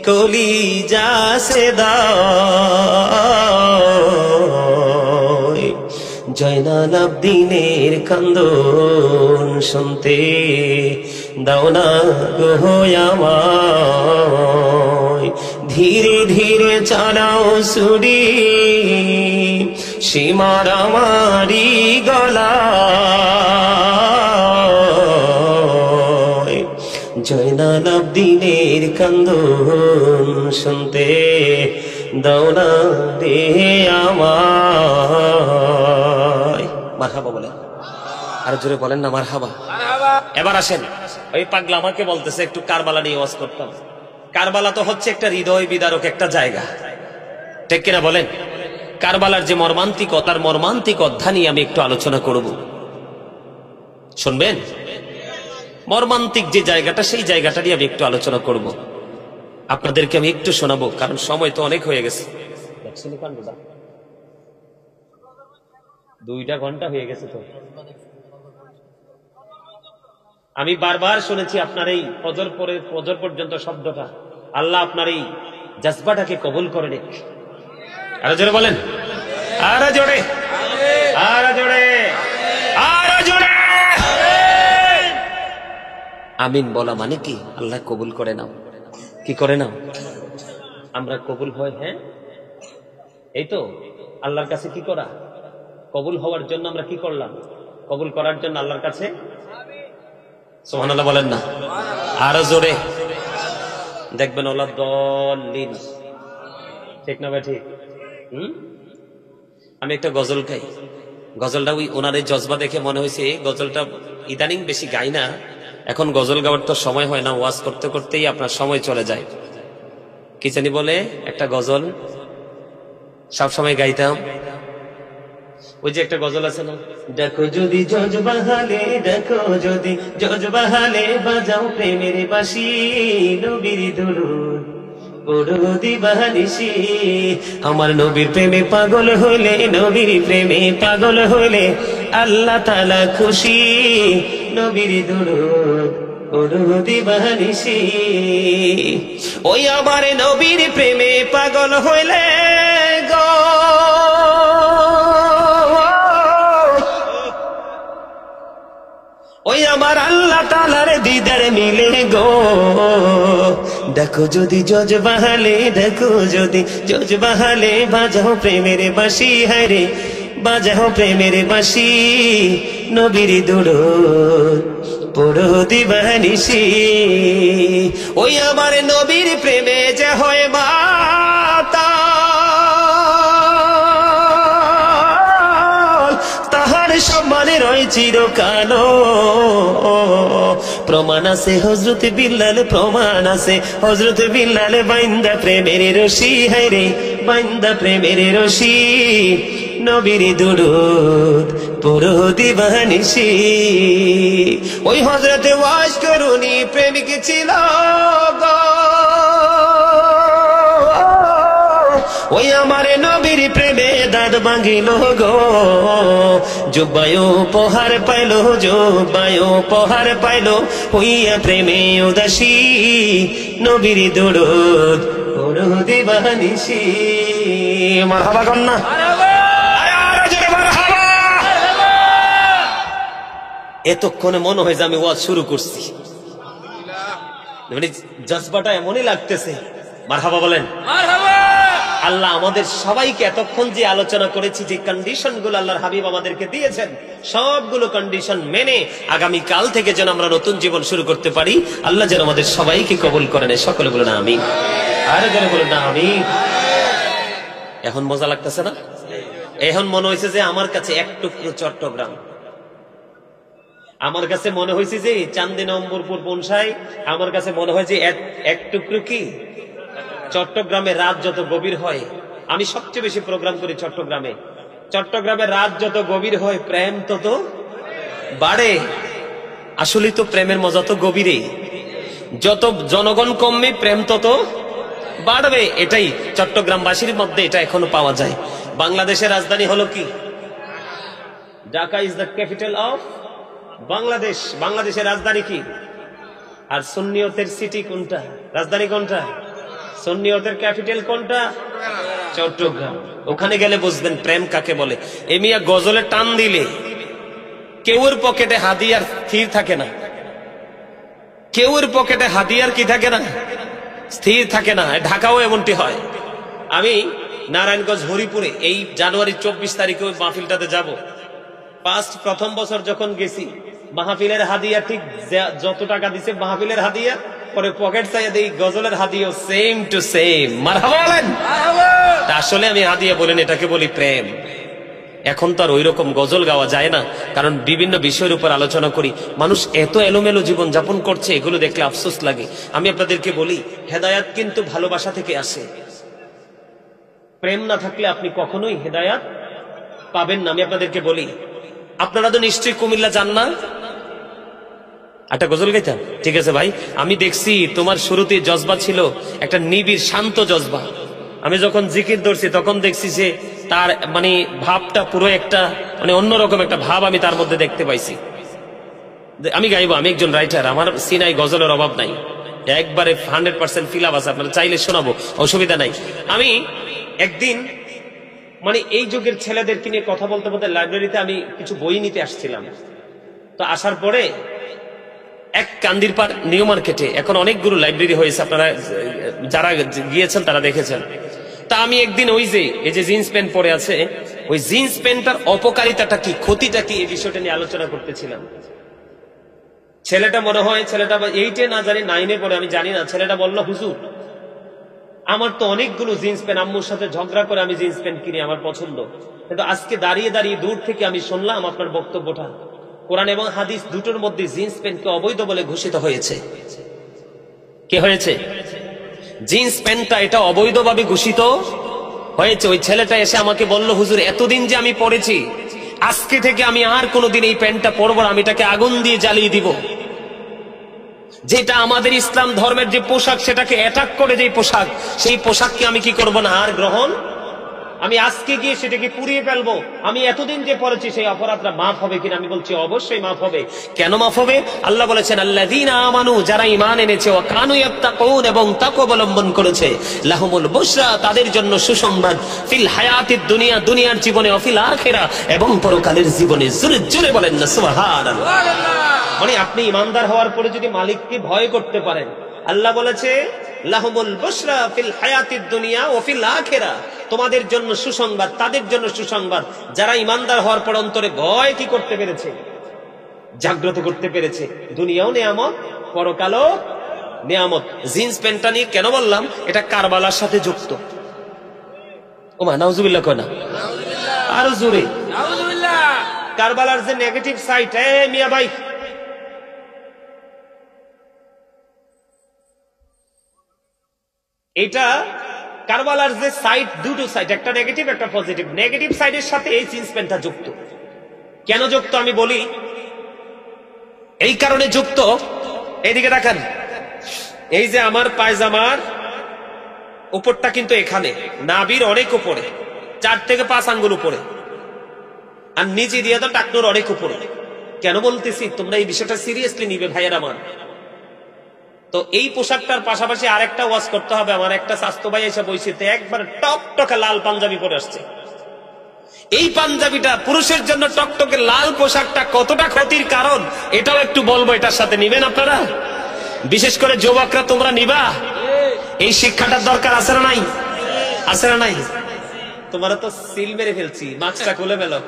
কলিজা সেদা, জয়নাল আবদিনের কান্দন শুনতে দাও না গো আমায়, ধীরে ধীরে চালাও ছুরি, সীমার আমারি গলা, জয়নাল আবদিনের কান্দন শুনতে দাও না রে আমায়। মারহাবা বলেন, আর জোরে বলেন না মারহাবা। এবার আসেন, ওই পাগলা আমাকে বলতেছে একটু কারবালা নিয়ে ওয়াজ করতাম। কারবালা তো হচ্ছে একটা হৃদয় বিদারক একটা জায়গা, ঠিক কিনা বলেন? কারবালার যে মর্মান্তিকতার মর্মান্তিক অধ্যায় নিয়ে আমি একটু আলোচনা করব, শুনবেন? মর্মান্তিক যে জায়গাটা, সেই জায়গাটা নিয়ে আমি একটু আলোচনা করব, আপনাদেরকে আমি একটু শোনাবো, কারণ সময় তো অনেক হয়ে গেছে। 2 ঘন্টা হয়ে গেছে তো। আমি বারবার শুনেছি আপনার এই ফজর পর্যন্ত শব্দটা, আল্লাহ আপনার এই জজবাটাকে কবুল করে নিক। আরো জোরে বলেন, আরো জোরে, আরো জোরে, আরো জোরে। আমিন বলা মানে কি? আল্লাহ কবুল করে নাও। কি করে নাও? আমরা কবুল হয়, হ্যাঁ এই তো আল্লাহর কাছে কি করা, কবুল হওয়ার জন্য আমরা কি করলাম? কবুল করার জন্য আল্লাহর কাছে সুবহানাল্লাহ বলেন না, আরো জোরে। দেখবেন ওলা দলিন, ঠিক না ভাই? ঠিক। আমি একটা গজল গাই, গজলটা ওই ওনার এই জজবা দেখে মনে হয়েছে গজলটা ইদানিং বেশি গাই না, এখন গজল গাওয়ার তো সময় হয় না, ওয়াজ করতে করতেই আপনার সময় চলে যায়। কি জানি বলে একটা গজল সব সময় গাইতাম, ওই যে একটা গজল আছে না, দেখো যদি জজ বাহালে, দেখো যদি জজ বাহালে, বাজাও প্রেমের বাঁশি, নবীর দুরূদ পড়ো দিবানিশি। আমার নবীর প্রেমে পাগল হইলে, নবীর প্রেমে পাগল হইলে আল্লাহ তাআলা খুশি, নবীর দুরূদ পড়ো দিবানিশি। ওই আমার নবীর প্রেমে পাগল হইলে গো, ওই আমার আল্লাহ তাআলার দিদার মিলে গো। দেখো যদি জজ বাহালে, দেখো যদি জজ বাহালে, বাজাও প্রেমের বাঁশি, হায়রে বাজাও প্রেমের বাঁশি, নবীর দুরূদ পড়ো দিবানিশি। ওই আমার নবীর প্রেমে যে হয় মাতাল, তাহার সম্মানে রয় চিরকাল। প্রমাণ আছে হযরত বিল্লাল, প্রমাণ আছে হযরত বিল্লাল, বাইন্দা প্রেমের রশি, হায়রে বাইন্দা প্রেমের রশি, নবীর দুরূদ পড়ো দিবানিশি। ওই হযরত ওয়াজ করুনি প্রেমিক ছিল গো, ওই আমার নবীর প্রেমে দাঁত ভাঙিল গো। জুব্বায়ও উপহার পাইল, জুব্বায়ও উপহার পাইল, হইয়া প্রেমে উদাসী, নবীর দুরূদ পড়ো দিবানিশি। মারহাবা কন্যা, এতক্ষণে মনে হয় যে আমি ওয়াজ শুরু করছি, মানে জজবাটা এমনই লাগতেছে। মারহাবা বলেন। আল্লাহ আমাদের সবাইকে এতক্ষণ যে আলোচনা করেছি, যে কন্ডিশন গুলো আল্লাহর হাবিব আমাদেরকে দিয়েছেন, সবগুলো কন্ডিশন মেনে আগামী কাল থেকে যেন আমরা নতুন জীবন শুরু করতে পারি, আল্লাহ যেন আমাদের সবাইকে কবুল করেন। সকলে বলুন আমিন, আর যেন বলুন না আমিন। এখন মজা লাগতেছে না? এখন মনে হয়েছে যে আমার কাছে এক টুকরো চট্টগ্রাম, আমার কাছে মনে হয়েছে যে চান্দি নম্বরপুর পৌঁছায়, আমার কাছে মনে হয় যে এক টুকরো কি চট্টগ্রামে রাত যত গভীর হয়, আমি সবচেয়ে বেশি প্রোগ্রাম করি চট্টগ্রামে, চট্টগ্রামে রাত যত গভীর হয় প্রেম তত বাড়ে। আসলে তো প্রেমের মজা তো গভীরে, যত জনগণ কমবে প্রেম তত বাড়বে। এটাই চট্টগ্রামবাসীর মধ্যে এটা এখনো পাওয়া যায়। বাংলাদেশের রাজধানী হলো কি? Dhaka is the capital of Bangladesh. বাংলাদেশের রাজধানী কি? আর সুন্নিয়তের সিটি কোনটা? রাজধানী কোনটা? সুন্নিয়তের ক্যাপিটাল কোনটা? চট্টগ্রাম। ওখানে গেলে বুঝবেন প্রেম কাকে বলে। এমিয়া গজলে টান দিলে কেউর পকেটে হাদিয়ার স্থির থাকে না, কেউর পকেটে হাদিয়ার কি থাকে না, স্থির থাকে না। ঢাকাও এমনটি হয়। আমি নারায়ণগঞ্জ হরিপুরে এই জানুয়ারি 24 তারিখে ওই মাহফিলটাতে যাব। প্রথম বছর যখন গেছি, মাহফিলের হাদিয়া ঠিক যত টাকা দিছে মাহফিলের হাদিয়া, পরে পকেট চাইয়া দেই গজলের হাদিয়া সেম টু সেম। মারহাবা বলেন। আসলে আমি হাদিয়া বলেন, এটাকে বলি প্রেম। এখন তো আর ওই রকম গজল গাওয়া যায় না, কারণ বিভিন্ন বিষয়ের উপর আলোচনা করি। মানুষ এত এলোমেলো জীবন যাপন করছে, এগুলো দেখলে আফসোস লাগে। আমি আপনাদেরকে বলি, হেদায়াত কিন্তু ভালোবাসা থেকে আসে। প্রেম না থাকলে আপনি কখনোই হেদায়াত পাবেন না। আমি আপনাদেরকে বলি, আপনারা তো নিশ্চয়ই কুমিল্লা যান না? একটা গজল গাইতাম, ঠিক আছে ভাই। আমি দেখছি তোমার শুরুতে জজবা ছিল একটা নিবিড় শান্ত জজবা। আমি যখন জিকির ধরছি তখন দেখছি যে তার মানে ভাবটা পুরো একটা মানে অন্যরকম একটা ভাব আমি তার মধ্যে দেখতে পাইছি। আমি গাইবো, আমি একজন রাইটার, আমার সিনাই গজলের অভাব নাই, একবারে 100% ফিলাপ আছে, আপনারা চাইলে শোনাবো, অসুবিধা নাই। আমি একদিন মানে এই যুগের ছেলেদেরকে নিয়ে কথা বলতে বলতে লাইব্রেরিতে আমি কিছু বই নিতে আসছিলাম। তো আসার পরে এক কান্দিরপাড় নিউ মার্কেটে এখন অনেকগুলো লাইব্রেরি হয়েছে, আপনারা যারা গিয়েছেন তারা দেখেছেন। তা আমি একদিন ওই যে এই যে জিন্স প্যান্ট পরে আছে, ওই জিন্স প্যান্টটার অপকারিতাটা কি, ক্ষতিটা কি, এই বিষয়টা নিয়ে আলোচনা করতেছিলাম। ছেলেটা মনে হয় ছেলেটা 8-এ না জানি 9-এ পড়ে, আমি জানি না। ছেলেটা বললো, হুজুর আমার তো অনেকগুলো জিন্স প্যান্ট, আম্মুর সাথে ঝগড়া করে আমি জিন্স প্যান্ট কিনি, আমার পছন্দ, কিন্তু আজকে দাঁড়িয়ে দাঁড়িয়ে দূর থেকে আমি শুনলাম আপনার বক্তব্যটা, কোরআন এবং হাদিস দুটোর মধ্যে জিন্স প্যান্টকে অবৈধ বলে ঘোষিত হয়েছে। কি হয়েছে? জিন্স প্যান্টটা এটা অবৈধভাবে ঘোষিত হয়েছে। ওই ছেলেটা এসে আমাকে বলল, হুজুর এতদিন যে আমি পড়েছি, আজকে থেকে আমি আর কোনোদিন এই প্যান্টটা পরবো না, আমি এটাকে আগুন দিয়ে জ্বালিয়ে দিব। যেটা আমাদের ইসলাম ধর্মের যে পোশাক, সেটাকে অ্যাটাক করে যে পোশাক, সেই পোশাককে আমি কি করব না আর গ্রহণ, আমি আজকে গিয়ে সেটাকে পুড়িয়ে ফেলবো। আমি এতদিন যে পড়েছি সেই অপরাধটা মাফ হবে কিনা? আমি বলছি অবশ্যই মাফ হবে। কেন মাফ হবে? আল্লাহ বলেছেন আল্লাযীনা আমানু, যারা ঈমান এনেছে, ওয়া কানু ইয়াত্তাকুন, এবং তাকওয়া অবলম্বন করেছে, লাহুমুল বুশরা, তাদের জন্য সুসংবাদ, ফিল হায়াতিদ দুনিয়া, দুনিয়ার জীবনে, ওয়া ফিল আখিরা, এবং পরকালের জীবনে। জোরে জোরে বলেন না সুবহানাল্লাহ। মানে আপনি ঈমানদার হওয়ার পরে যদি মালিককে ভয় করতে পারেন, আল্লাহ বলেছে লাহুমুল বুশরা ফিল হায়াতিদ দুনিয়া ওয়া ফিল আখিরা, তোমাদের জন্য সুসংবাদ, তাদের জন্য সুসংবাদ যারা ঈমানদার হওয়ার পর অন্তরে ভয় কি করতে পেরেছে, জাগ্রত করতে পেরেছে। দুনিয়াও নিয়ামত, পরকালও নিয়ামত। জিন্স প্যান্টটা নিয়ে কেন বললাম? এটা কারবালার সাথে যুক্ত। ওমা নাউজুবিল্লাহ কয় না, আরো জোরে নাউজুবিল্লাহ। কারবালার যে নেগেটিভ সাইড, মিয়া ভাই, এটা কারবালার যে সাইড, দুটো সাইড, একটা নেগেটিভ একটা পজিটিভ। নেগেটিভ সাইডের সাথে এই জিন্স প্যান্টটা যুক্ত। কেন যুক্ত আমি বলি, এই কারণে যুক্ত। এইদিকে দেখান, এই যে আমার পায়জামার উপরটা কিন্তু এখানে, নাভির অনেক উপরে, 4 থেকে 5 আঙ্গুল উপরে, আর নিচে দিয়ে তো টাকনুর অনেক উপরে। কেন বলতেছি, তোমরা এই বিষয়টা সিরিয়াসলি নিবে ভাইয়ের আমার। তো এই পোশাকটার পাশাপাশি আরেকটা ওয়াজ করতে হবে। আমার একটা স্বাস্থ্য ভাই এসে বইছিতে একবার টকটকে লাল পাঞ্জাবি পরে আসছে। এই পাঞ্জাবিটা পুরুষের জন্য টকটকে লাল পোশাকটা কতটা ক্ষতির কারণ, এটাও একটু বলবো। এটার সাথে নিবেন আপনারা, বিশেষ করে যুবকরা তোমরা নিবা। এই শিক্ষাটার দরকার আছে না নাই? আছে না নাই? তোমরা তো সিল মেরে ফেলছি, মাস্কটা খুলে ফেলো।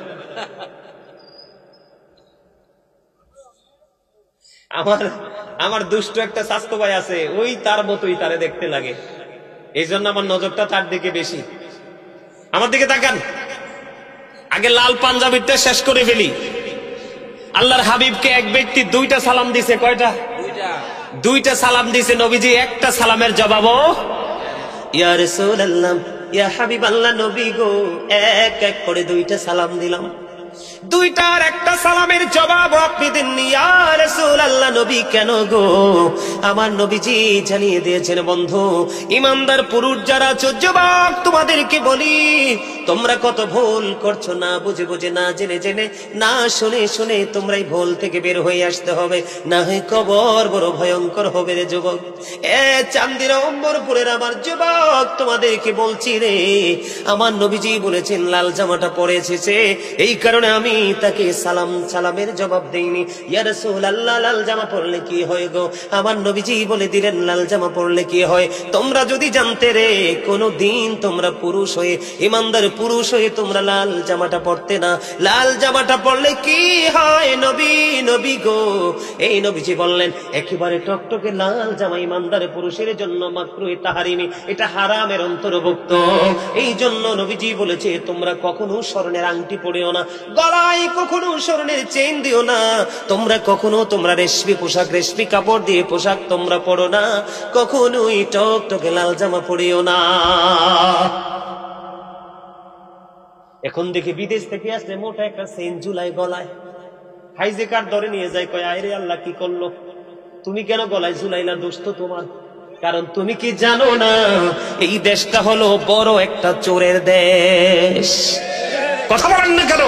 আমার দুষ্ট একটা স্বাস্থ্য ভাই আছে, ওই তার মতোই তারে দেখতে লাগে। এই জন্য আমার নজরটা তার দিকে বেশি। আমার দিকে তাকান, আগে লাল পাঞ্জাবিটা শেষ করে ফেলি। আল্লাহর হাবিবকে এক ব্যক্তি 2টা সালাম দিছে। কয়টা? 2টা সালাম দিছে নবীজি। একটা সালামের জবাবও ইয়া রাসূলুল্লাহ, ইয়া হাবিবাল্লাহ, নবী গো, এক এক করে 2টা সালাম দিলাম। 2টার একটা সালামের জবাব আপনি দেননি। ইয়া রাসূলুল্লাহ, নবী কেন গো? আমার নবীজি জানিয়ে দিয়েছেন, বন্ধু, ঈমানদার পুরুষ যারা আছো, যুবক, তোমাদেরকে বলি, তোমরা কত ভুল করছো, না বুঝে বুঝে, না জেনে জেনে, না শুনে শুনে। তোমরাই ভুল থেকে বের হয়ে আসতে হবে, না হয় কবর বড় ভয়ঙ্কর হবে রে যুবক। চান্দিনা অম্বরপুরের আমার যুবক, তোমাদেরকে বলছি রে, আমার নবীজি বলেছেন লাল জামাটা পরে এসেছে, এই কারণে আমি তাকে সালামের জবাব দেইনি। ইয়া রাসূলুল্লাহ, লাল জামা পরলে কি হয় গো? আমার নবীজি বলে দিলেন লাল জামা পরলে কি হয়। তোমরা যদি জানতে রে, কোনদিন তোমরা পুরুষ হয়ে, ঈমানদার পুরুষ হয়ে তোমরা লাল জামাটা পরতে না। লাল জামাটা পরলে কি হয় নবী, নবী গো? এই নবীজি বললেন একেবারে টকটকে লাল জামা ঈমানদার পুরুষের জন্য মাকরুহ তাহরিমি, এটা হারামের অন্তর্ভুক্ত। এই জন্য নবীজি বলেছে তোমরা কখনো স্বর্ণের আংটি পরিও না, গলায় কখনো স্বর্ণের চেইন দিও না, তোমরা কখনো তোমরা রেশমি পোশাক, রেশমি কাপড় দিয়ে পোশাক তোমরা পরো না, কখনোই টকটকে লাল জামা পরিও না। এখন দেখি বিদেশ থেকে আসলে মোটা একটা চেইন ঝুলাই গলায়, হাইজেকার ধরে নিয়ে যায়, কয় আয় রে আল্লাহ, কি করলো? তুমি কেন গলায় ঝুলাইলা? দোষ তো তোমার। কারণ তুমি কি জানো না, এই দেশটা হলো বড় একটা চোরের দেশ। কথা বলেন না কেন?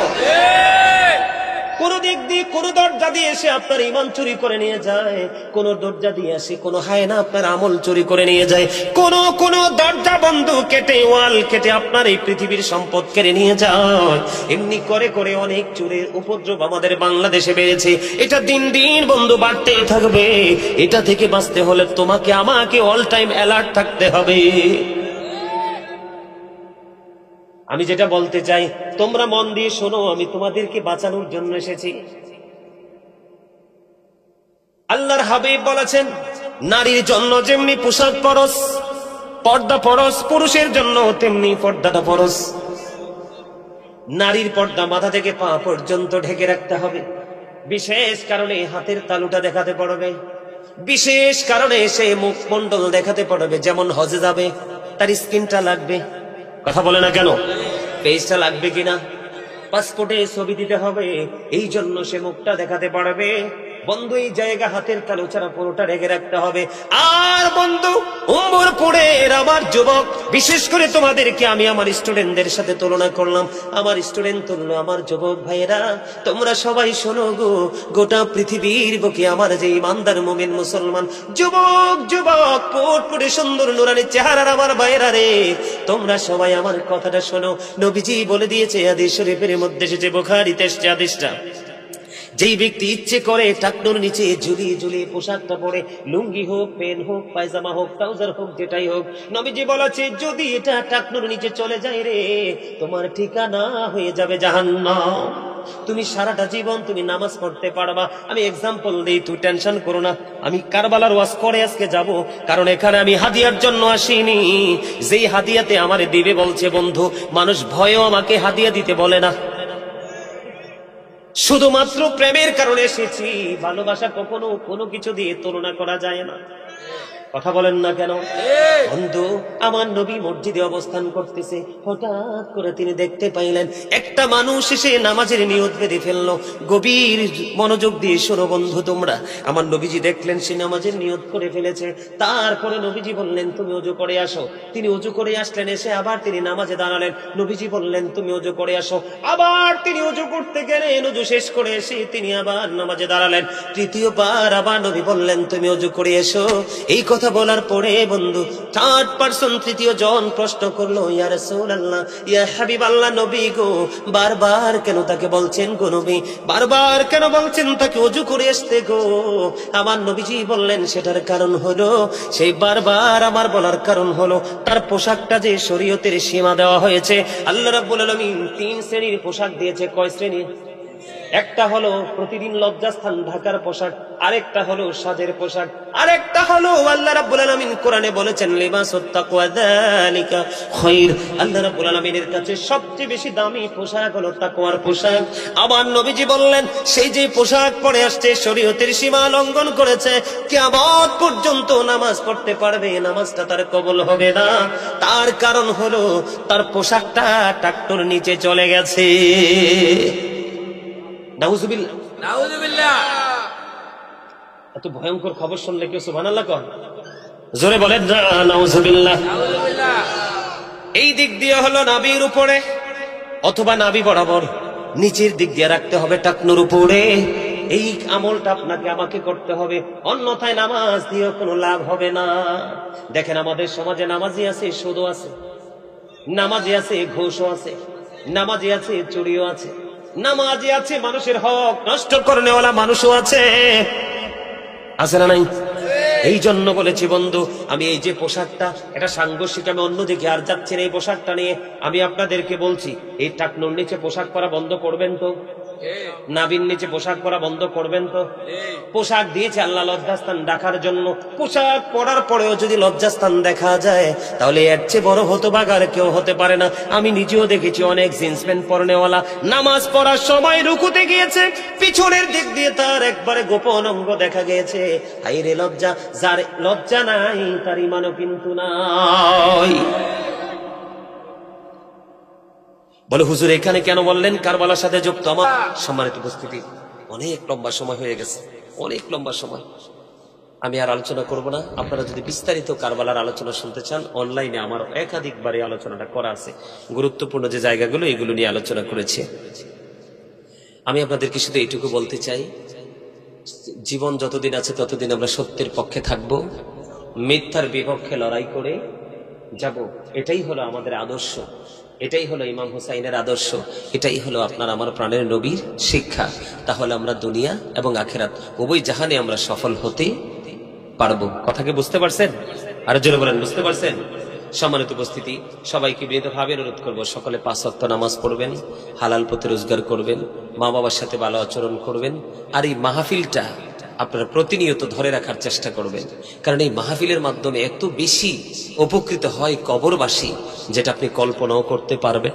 কোন দিক দিয়ে, কোন দরজা দিয়ে এসে আপনার ঈমান চুরি করে নিয়ে যায়, কোন দরজা দিয়ে আসে কোন হায়না আপনার আমল চুরি করে নিয়ে যায়, কোন দরজা বন্ধ কেটে, ওয়াল কেটে আপনার এই পৃথিবীর সম্পদ কেড়ে নিয়ে যায়। এমনি করে করে অনেক চোরের উপদ্রব আমাদের বাংলাদেশে বেড়েছে। এটা দিন দিন বন্ধু বাড়তেই থাকবে। এটা থেকে বাঁচতে হলে তোমাকে আমাকে অল টাইম অ্যালার্ট থাকতে হবে। আমি যেটা বলতে চাই, তোমরা মন দিয়ে শোনো, আমি তোমাদেরকে বাঁচানোর জন্য এসেছি। আল্লাহর হাবিব বলেছেন, নারীর জন্য যেমনি পোশাক ফরজ, পর্দা ফরজ, পুরুষের জন্য তেমনি পর্দাটা ফরজ। নারীর পর্দা মাথা থেকে পা পর্যন্ত ঢেকে রাখতে হবে। বিশেষ কারণে হাতের তালুটা দেখাতে পারবে, বিশেষ কারণে সে মুখমণ্ডল দেখাতে পারবে। যেমন হজে যাবে, তার স্কিনটা লাগবে, কথা বলে না কেন, পেজটা লাগবে কিনা, পাসপোর্টে ছবি দিতে হবে, এই জন্য সে মুখটা দেখাতে পারবে। বন্ধু, এই জায়গা হাতের তালু ছাড়া পুরোটা রেখে রাখতে হবে। আর বন্ধু, উম্মরপুরের আমার যুবক, বিশেষ করে তোমাদেরকে আমি আমার স্টুডেন্টদের সাথে তুলনা করলাম। আমার স্টুডেন্ট তুললো আমার যুবক ভাইয়েরা, তোমরা সবাই শোনো গো, গোটা পৃথিবীর বুকে আমার যে ইমানদার মুমিন মুসলমান যুবক যুবক পুটপুটে সুন্দর নুরানি চেহারার আমার ভাইয়েরা রে, তোমরা সবাই আমার কথাটা শোনো। নবীজি বলে দিয়েছে, হাদিস শরীফের মধ্যে এসেছে, বুখারীতে এসেছে হাদিসটা, যেই ব্যক্তি ইচ্ছে করে টাকনুর নিচে ঝুলিয়ে ঝুলিয়ে পোশাকটা পরে, লুঙ্গি হোক, পেন হোক, পায়জামা হোক, ট্রাউজার হোক, যেটাই হোক, নবীজি বলেছে যদি এটা টাকনুর নিচে চলে যায় রে, তোমার ঠিকানা হয়ে যাবে জাহান্নাম। তুমি সারাটা জীবন তুমি নামাজ পড়তে পারবা। আমি এক্সাম্পল দিই, তুই টেনশন করো না, আমি কারবালার ওয়াজ করে আজকে যাব, কারণ এখানে আমি হাদিয়ার জন্য আসিনি। যেই হাদিয়াতে আমারে দিবে বলছে বন্ধু, মানুষ ভয়েও আমাকে হাদিয়া দিতে বলে না, শুধুমাত্র প্রেমের কারণে এসেছি। ভালোবাসা কখনো কোনো কিছু দিয়ে তুলনা করা যায় না, কথা বলেন না কেন? বন্ধু, আমার নবী মসজিদে অবস্থান করতেছে, হঠাৎ করে তিনি দেখতে পাইলেন একটা মানুষ এসে নামাজের নিয়ত বেঁধে ফেললো। গভীর মনোযোগ দিয়ে শোনো বন্ধু তোমরা, আমার নবীজি দেখলেন সে নামাজের নিয়ত করে ফেলেছে। তারপরে নবীজি বললেন তুমি ওযু করে আসো। তিনি ওযু করে আসলেন, এসে আবার তিনি নামাজে দাঁড়ালেন। নবীজি বললেন তুমি ওযু করে আসো। আবার তিনি ওযু করতে গেলেন, ওযু শেষ করে এসে তিনি আবার নামাজে দাঁড়ালেন। তৃতীয়বার আবার নবী বললেন তুমি ওযু করে এসো। এই কথা বলার পরে বন্ধু, থার্ড পারসন, তৃতীয় জন প্রশ্ন করলো, ইয়া রাসূলুল্লাহ, ইয়া হাবিবাল্লাহ, নবী গো, বারবার কেন তাকে বলছেন গো নবী, বারবার কেন বলছেন তাকে ওযু করে আসতে গো? আমার নবীজি বললেন সেটার কারণ হলো, সেই বারবার আমার বলার কারণ হলো তার পোশাকটা যে শরীয়তের সীমা দেওয়া হয়েছে। আল্লাহ রাব্বুল আলামিন 3 শ্রেণীর পোশাক দিয়েছে। কয় শ্রেণী? একটা হলো প্রতিদিন লজ্জাস্থান ঢাকার পোশাক, আরেকটা হলো সাজের পোশাক, আরেকটা হলো আল্লাহ রাব্বুল আলামিন কোরআনে বলেছেন লিবাসুত তাকওয়া যালিকা খায়র। আল্লাহ রাব্বুল আলামিনের কাছে সবচেয়ে বেশি দামি পোশাক হলো তাকওয়ার পোশাক। আবার নবীজি বললেন সেই যে পোশাক পরে আসছে শরীয়তের সীমা লঙ্ঘন করেছে, কিয়ামত পর্যন্ত নামাজ পড়তে পারবে, নামাজটা তার কবুল হবে না। তার কারণ হলো তার পোশাকটা টাকটুর নিচে চলে গেছে। নাউজুবিল্লাহ, নাউজুবিল্লাহ। এত ভয়ঙ্কর খবর শুনলে কেউ সুবহানাল্লাহ কন? জোরে বলেন না নাউজুবিল্লাহ, নাউজুবিল্লাহ। এই দিক দিয়ে হলো নাভির উপরে অথবা নাভি বরাবর নিচের দিক দিয়ে রাখতে হবে টাকনুর উপরে। এই আমলটা আপনাকে আমাকে করতে হবে, অন্যথায় নামাজ দিয়ে কোনো লাভ হবে না। দেখেন আমাদের সমাজে নামাজি আছে, সুদও আছে, নামাজি আছে, ঘুষও আছে, নামাজি আছে, চুরিও আছে, নামাজি আছে, মানুষের হক নষ্ট করনেওয়ালা মানুষও আছে, আছে না নাই? এই জন্য বলেছি বন্ধু, আমি এই যে পোশাকটা, এটা সাংঘর্ষিক, আমি অন্যদিকে আর যাচ্ছি না। এই পোশাকটা নিয়ে আমি আপনাদেরকে বলছি, এই টাকনুর নিচে পোশাক পরা বন্ধ করবেন তো, নাভির নিচে পোশাক পরা বন্ধ করবেন তো। পোশাক দিয়েছে আল্লাহ লজ্জাস্থান ঢাকার জন্য, পোশাক পরার পরেও যদি লজ্জাস্থান দেখা যায় তাহলে এর চেয়ে বড় হতভাগা আর কেউ হতে পারে না। আমি নিজেও দেখেছি অনেক জিন্স প্যান্ট পরনেওয়ালা নামাজ পড়ার সময় রুকুতে গিয়েছে, পিছনের দিক দিয়ে তার একবারে গোপন অঙ্গ দেখা গিয়েছে। হায়রে লজ্জা, যার লজ্জা নাই তার ঈমানও কিন্তু নাই। বলে হুজুর এখানে কেন বললেন কারবালার সাথে যুক্ত? আমার সম্মানিত উপস্থিতি, অনেক লম্বা সময় হয়ে গেছে, অনেক লম্বা সময়, আমি আর আলোচনা করব না। আপনারা যদি বিস্তারিত কারবালার আলোচনা শুনতে চান, অনলাইনে আমার একাধিকবার এই আলোচনাটা করা আছে। গুরুত্বপূর্ণ যে জায়গাগুলো এগুলো নিয়ে আলোচনা করেছি। আমি আপনাদেরকে শুধু এইটুকু বলতে চাই, জীবন যতদিন আছে ততদিন আমরা সত্যের পক্ষে থাকব, মিথ্যার বিপক্ষে লড়াই করে যাব। এটাই হলো আমাদের আদর্শ, এটাই হলো ইমাম হুসাইনের আদর্শ, এটাই হলো আপনার আমার প্রাণের নবীর শিক্ষা। তাহলে আমরা দুনিয়া এবং আখিরাত উভয় জাহানে আমরা সফল হতে পারবো। কথাকে বুঝতে পারছেন? আর জোরে বলেন, বুঝতে পারছেন? সম্মানিত উপস্থিতি, সবাইকে বিনীতভাবে অনুরোধ করবো, সকলে 5 ওয়াক্ত নামাজ পড়বেন, হালাল পথে রোজগার করবেন, মা বাবার সাথে ভালো আচরণ করবেন। আর এই মাহফিলটা আপনারা প্রতিনিয়ত ধরে রাখার চেষ্টা করবেন, কারণ এই মাহফিলের মাধ্যমে এত বেশি উপকৃত হয় কবরবাসী, যেটা আপনি কল্পনাও করতে পারবেন।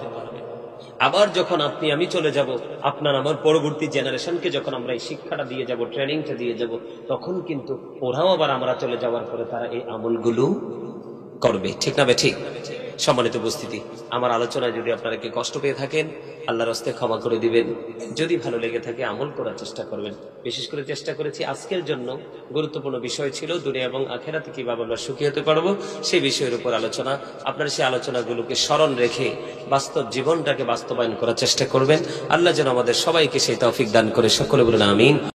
আবার যখন আপনি আমি চলে যাব, আপনার আমার পরবর্তী জেনারেশনকে যখন আমরা এই শিক্ষাটা দিয়ে যাব, ট্রেনিংটা দিয়ে যাব, তখন কিন্তু ওরাও আবার আমরা চলে যাওয়ার পরে তারা এই আমলগুলো করবে। ঠিক না ঠিক? সম্মানিত উপস্থিতি, আমার আলোচনায় যদি আপনারা কি কষ্ট পেয়ে থাকেন, আল্লাহর হস্তে ক্ষমা করে দিবেন। যদি ভালো লেগে থাকে আমল করার চেষ্টা করবেন। বিশেষ করে চেষ্টা করেছি আজকের জন্য গুরুত্বপূর্ণ বিষয় ছিল দুনিয়া এবং আখিরাতে কিভাবে আমরা সুখী হতে পারবো সেই বিষয়ের উপর আলোচনা। আপনারা সেই আলোচনাগুলোকে স্মরণ রেখে বাস্তব জীবনটাকে বাস্তবায়ন করার চেষ্টা করবেন। আল্লাহ যেন আমাদের সবাইকে সেই তৌফিক দান করে। সকলে বলুন আমিন।